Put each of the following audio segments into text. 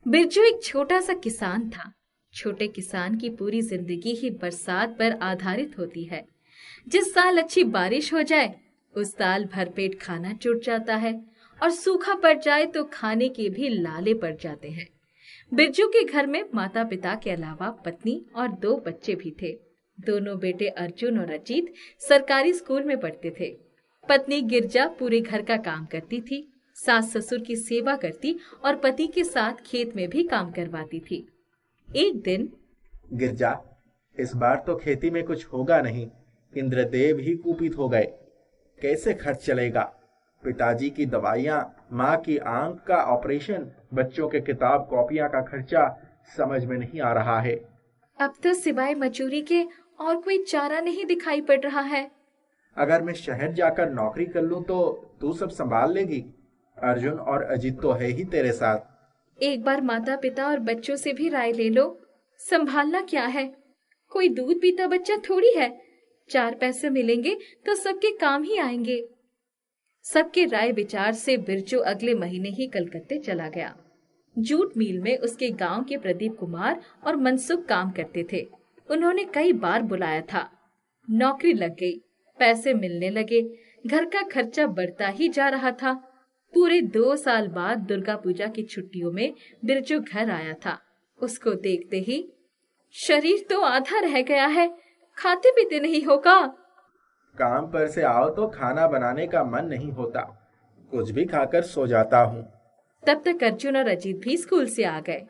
बिरजू एक छोटा सा किसान था। छोटे किसान की पूरी जिंदगी ही बरसात पर आधारित होती है। जिस साल अच्छी बारिश हो जाए, उस साल भरपेट खाना जुट जाता है, और सूखा पड़ जाए तो खाने के भी लाले पड़ जाते हैं। बिरजू के घर में माता पिता के अलावा पत्नी और दो बच्चे भी थे। दोनों बेटे अर्जुन और अजीत सरकारी स्कूल में पढ़ते थे। पत्नी गिरजा पूरे घर का काम करती थी, सास ससुर की सेवा करती और पति के साथ खेत में भी काम करवाती थी। एक दिन गिरजा, इस बार तो खेती में कुछ होगा नहीं। इंद्रदेव ही कुपित हो गए। कैसे खर्च चलेगा? पिताजी की दवाइयाँ, माँ की आंख का ऑपरेशन, बच्चों के किताब कॉपियाँ का खर्चा समझ में नहीं आ रहा है। अब तो सिवाय मजूरी के और कोई चारा नहीं दिखाई पड़ रहा है। अगर मैं शहर जाकर नौकरी कर लूं तो तू सब संभाल लेगी। अर्जुन और अजीत तो है ही तेरे साथ। एक बार माता पिता और बच्चों से भी राय ले लो। संभालना क्या है, कोई दूध पीता बच्चा थोड़ी है। चार पैसे मिलेंगे तो सबके काम ही आएंगे। सबके राय विचार से बिरजू अगले महीने ही कलकत्ते चला गया। जूट मिल में उसके गांव के प्रदीप कुमार और मनसुख काम करते थे। उन्होंने कई बार बुलाया था। नौकरी लग गई, पैसे मिलने लगे, घर का खर्चा बढ़ता ही जा रहा था। पूरे 2 साल बाद दुर्गा पूजा की छुट्टियों में बिरजू घर आया था। उसको देखते ही शरीर तो आधा रह गया है, खाते पीते नहीं होगा। काम पर से आओ तो खाना बनाने का मन नहीं होता। कुछ भी खाकर सो जाता हूँ। तब तक अर्जुन और अजीत भी स्कूल से आ गए।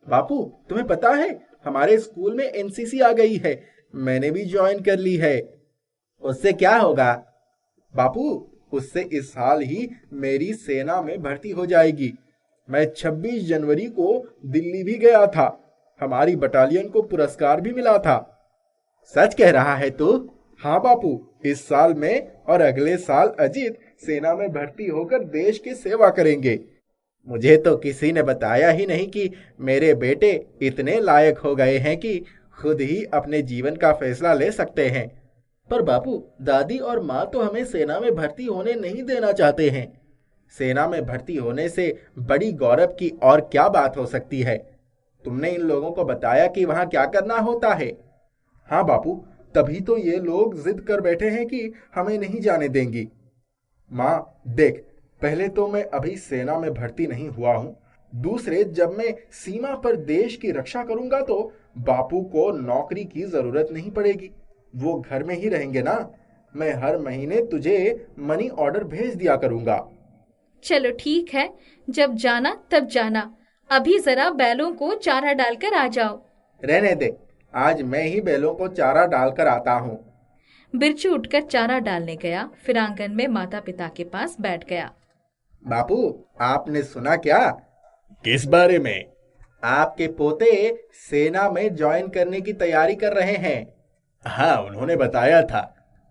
बापू, तुम्हें पता है हमारे स्कूल में एनसीसी आ गई है। मैंने भी ज्वाइन कर ली है। उससे क्या होगा? बापू, उससे इस साल ही मेरी सेना में भर्ती हो जाएगी। मैं 26 जनवरी को दिल्ली भी गया था। हमारी बटालियन को पुरस्कार भी मिला था। सच कह रहा है तू? हाँ बापू, इस साल में और अगले साल अजीत सेना में भर्ती होकर देश की सेवा करेंगे। मुझे तो किसी ने बताया ही नहीं कि मेरे बेटे इतने लायक हो गए हैं कि खुद ही अपने जीवन का फैसला ले सकते हैं। पर बापू, दादी और माँ तो हमें सेना में भर्ती होने नहीं देना चाहते हैं। सेना में भर्ती होने से बड़ी गौरव की और क्या बात हो सकती है? तुमने इन लोगों को बताया कि वहां क्या करना होता है? हाँ बापू, तभी तो ये लोग जिद कर बैठे हैं कि हमें नहीं जाने देंगी। माँ देख, पहले तो मैं अभी सेना में भर्ती नहीं हुआ हूँ। दूसरे, जब मैं सीमा पर देश की रक्षा करूंगा तो बापू को नौकरी की जरूरत नहीं पड़ेगी। वो घर में ही रहेंगे ना। मैं हर महीने तुझे मनी ऑर्डर भेज दिया करूंगा। चलो ठीक है, जब जाना तब जाना। अभी जरा बैलों को चारा डालकर आ जाओ। रहने दे, आज मैं ही बैलों को चारा डालकर आता हूँ। बिरजू उठकर चारा डालने गया, फिर आंगन में माता पिता के पास बैठ गया। बापू, आपने सुना क्या? किस बारे में? आपके पोते सेना में ज्वाइन करने की तैयारी कर रहे हैं। हाँ, उन्होंने बताया था।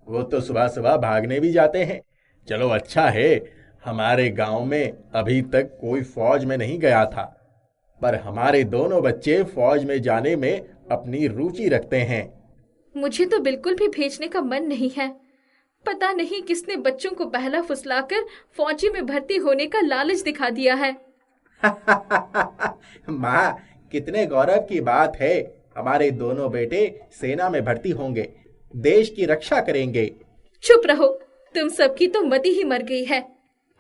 वो तो सुबह सुबह भागने भी जाते हैं। चलो अच्छा है। हमारे गांव में अभी तक कोई फौज में नहीं गया था, पर हमारे दोनों बच्चे फौज में जाने में अपनी रुचि रखते हैं। मुझे तो बिल्कुल भी भेजने का मन नहीं है। पता नहीं किसने बच्चों को बहला फुसलाकर फौजी में भर्ती होने का लालच दिखा दिया है। माँ, कितने गौरव की बात है। हमारे दोनों बेटे सेना में भर्ती होंगे, देश की रक्षा करेंगे। चुप रहो, तुम सबकी तो मति ही मर गई है।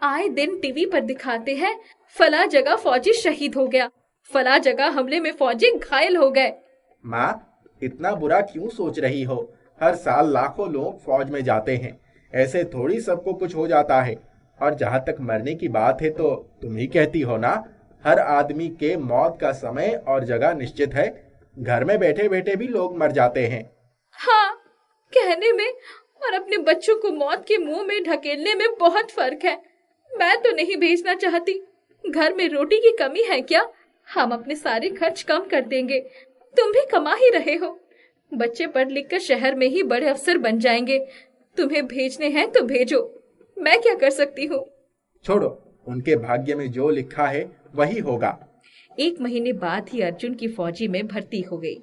आए दिन टीवी पर दिखाते हैं फला जगह फौजी शहीद हो गया, फला जगह हमले में फौजी घायल हो गए। माँ, इतना बुरा क्यों सोच रही हो? हर साल लाखों लोग फौज में जाते हैं। ऐसे थोड़ी सबको कुछ हो जाता है। और जहां तक मरने की बात है तो तुम ही कहती हो ना, हर आदमी के मौत का समय और जगह निश्चित है। घर में बैठे बैठे भी लोग मर जाते हैं। हाँ, कहने में और अपने बच्चों को मौत के मुंह में ढकेलने में बहुत फर्क है। मैं तो नहीं भेजना चाहती। घर में रोटी की कमी है क्या? हम अपने सारे खर्च कम कर देंगे। तुम भी कमा ही रहे हो। बच्चे पढ़ लिख कर शहर में ही बड़े अफसर बन जाएंगे। तुम्हें भेजने हैं तो भेजो, मैं क्या कर सकती हूँ। छोड़ो, उनके भाग्य में जो लिखा है वही होगा। 1 महीने बाद ही अर्जुन की फौजी में भर्ती हो गई।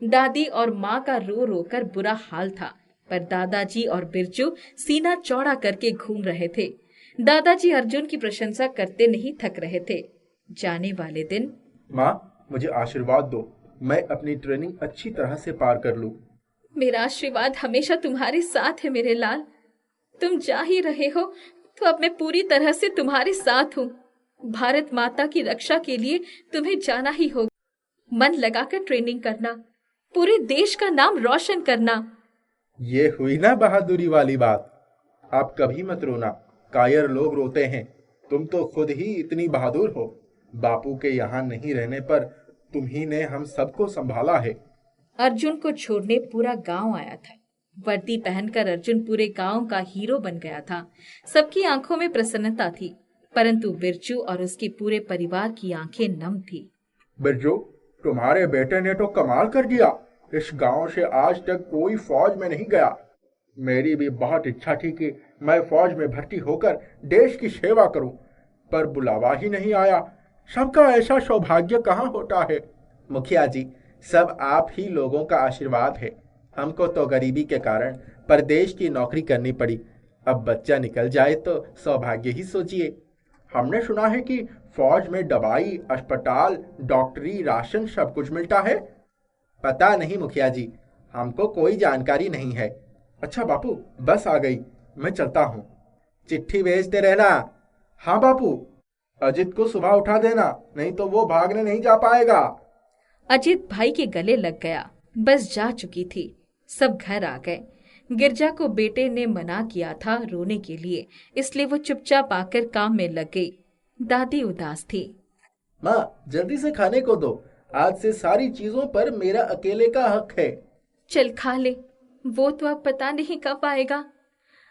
दादी और माँ का रो रो कर बुरा हाल था, पर दादाजी और बिरजू सीना चौड़ा करके घूम रहे थे। दादाजी अर्जुन की प्रशंसा करते नहीं थक रहे थे। जाने वाले दिन माँ, मुझे आशीर्वाद दो, मैं अपनी ट्रेनिंग अच्छी तरह से पार कर लूं। मेरा आशीर्वाद हमेशा तुम्हारे साथ है मेरे लाल। तुम जा ही रहे हो तो अब मैं पूरी तरह से तुम्हारे साथ हूँ। भारत माता की रक्षा के लिए तुम्हें जाना ही होगा। मन लगाकर ट्रेनिंग करना, पूरे देश का नाम रोशन करना। ये हुई ना बहादुरी वाली बात। आप कभी मत रोना, कायर लोग रोते हैं, तुम तो खुद ही इतनी बहादुर हो। बापू के यहाँ नहीं रहने पर तुम्ही ने हम सबको संभाला है। अर्जुन को छोड़ने पूरा गांव आया था। वर्दी पहनकर अर्जुन पूरे गांव का हीरो बन गया था। सबकी आंखों में प्रसन्नता थी, परंतु बिरजू और उसके पूरे परिवार की आंखें नम थी। बिरजू, तुम्हारे बेटे ने तो कमाल कर दिया। इस गांव से आज तक कोई फौज में नहीं गया। मेरी भी बहुत इच्छा थी कि मैं फौज में भर्ती होकर देश की सेवा करूं, पर बुलावा ही नहीं आया। सबका ऐसा सौभाग्य कहाँ होता है। मुखिया जी, सब आप ही लोगों का आशीर्वाद है। हमको तो गरीबी के कारण परदेश की नौकरी करनी पड़ी। अब बच्चा निकल जाए तो सौभाग्य ही सोचिए। हमने सुना है कि फौज में दवाई, अस्पताल, डॉक्टरी, राशन सब कुछ मिलता है। पता नहीं मुखिया जी, हमको कोई जानकारी नहीं है। अच्छा बापू, बस आ गई, मैं चलता हूँ। चिट्ठी भेजते रहना। हाँ बापू। अजित को सुबह उठा देना, नहीं तो वो भागने नहीं जा पाएगा। अजित भाई के गले लग गया। बस जा चुकी थी। सब घर आ गए। गिरजा को बेटे ने मना किया था रोने के लिए, इसलिए वो चुपचाप आकर काम में लग गई। दादी उदास थी। माँ, जल्दी से खाने को दो। आज से सारी चीजों पर मेरा अकेले का हक है। चल खा ले, वो तो अब पता नहीं कब आएगा।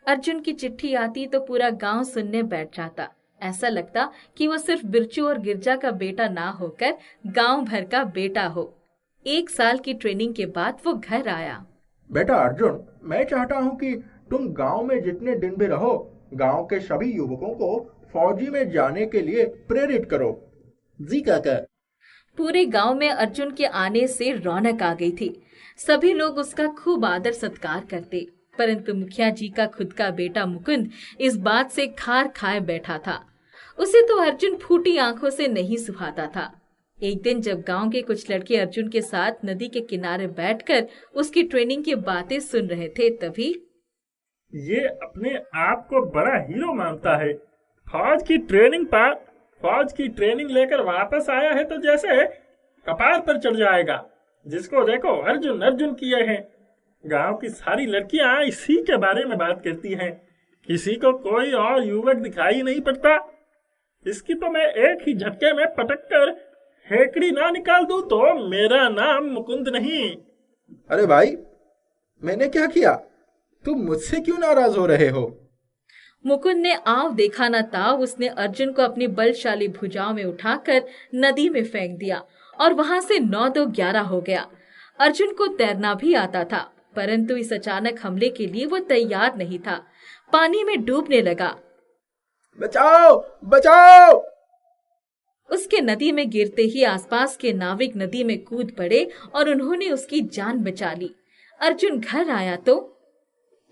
अर्जुन की चिट्ठी आती तो पूरा गांव सुनने बैठ जाता। ऐसा लगता कि वो सिर्फ बिरजू और गिरजा का बेटा ना होकर गांव भर का बेटा हो। 1 साल की ट्रेनिंग के बाद वो घर आया। बेटा अर्जुन, मैं चाहता हूँ कि तुम गांव में जितने दिन भी रहो, गांव के सभी युवकों को फौजी में जाने के लिए प्रेरित करो। जी काका। पूरे गांव में अर्जुन के आने से रौनक आ गई थी। सभी लोग उसका खूब आदर सत्कार करते, परंतु मुखिया जी का खुद का बेटा मुकुंद इस बात से खार खाए बैठा था। उसे तो अर्जुन फूटी आंखों से नहीं सुहाता था। एक दिन जब गांव के कुछ लड़के अर्जुन के साथ नदी के किनारे बैठकर उसकी ट्रेनिंग की बातें सुन रहे थे, तभी ये अपने आप को बड़ा हीरो मानता है। फौज की ट्रेनिंग लेकर वापस आया है तो जैसे कपार पर चढ़ जाएगा। जिसको देखो अर्जुन अर्जुन किए हैं। गांव की सारी लड़कियां इसी के बारे में बात करती हैं। किसी को कोई और युवक दिखाई नहीं पड़ता। इसकी तो मैं एक ही झटके में पटक कर हेकड़ी ना निकाल दूं तो मेरा नाम मुकुंद नहीं। अरे भाई, मैंने क्या किया? तुम मुझसे क्यों नाराज हो रहे हो? मुकुंद ने आव देखा न ताव उसने अर्जुन को अपनी बलशाली भुजाओं में उठाकर नदी में फेंक दिया और वहां से 9-2-11 हो गया। अर्जुन को तैरना भी आता था, परंतु इस अचानक हमले के लिए वो तैयार नहीं था। पानी में डूबने लगा। बचाओ बचाओ! उसके नदी में गिरते ही आसपास के नाविक नदी में कूद पड़े और उन्होंने उसकी जान बचा ली। अर्जुन घर आया तो,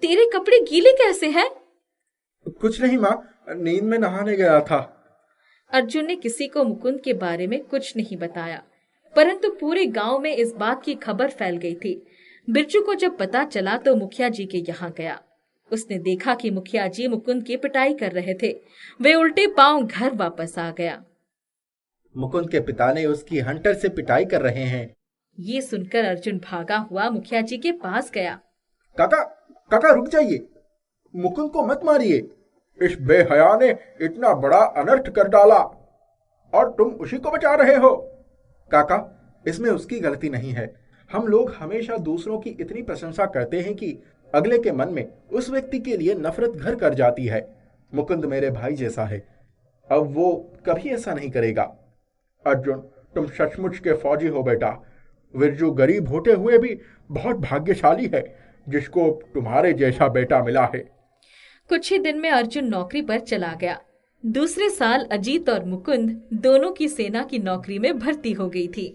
तेरे कपड़े गीले कैसे हैं? कुछ नहीं माँ, नींद में नहाने गया था। अर्जुन ने किसी को मुकुंद के बारे में कुछ नहीं बताया, परंतु पूरे गांव में इस बात की खबर फैल गई थी। बिरजू को जब पता चला तो मुखिया जी के यहाँ गया। उसने देखा कि मुखिया जी मुकुंद की पिटाई कर रहे थे। वे उल्टे पांव घर वापस आ गया। मुकुंद के पिता ने उसकी हंटर से पिटाई कर रहे हैं। ये सुनकर अर्जुन भागा हुआ मुखिया जी के पास गया। काका, काका रुक जाइए, मुकुंद को मत मारिए। इस बेहया ने इतना बड़ा अनर्थ कर डाला और तुम उसी को बचा रहे हो। काका, इसमें उसकी गलती नहीं है। हम लोग हमेशा दूसरों की इतनी प्रशंसा करते हैं कि अगले के मन में उस व्यक्ति के लिए नफरत घर कर जाती है। मुकुंद मेरे भाई जैसा है, अब वो कभी ऐसा नहीं करेगा। अर्जुन, तुम सचमुच के फौजी हो बेटा। बिरजू गरीब होते हुए भी बहुत भाग्यशाली है जिसको तुम्हारे जैसा बेटा मिला है। कुछ ही दिन में अर्जुन नौकरी पर चला गया। दूसरे साल अजीत और मुकुंद दोनों की सेना की नौकरी में भर्ती हो गई थी।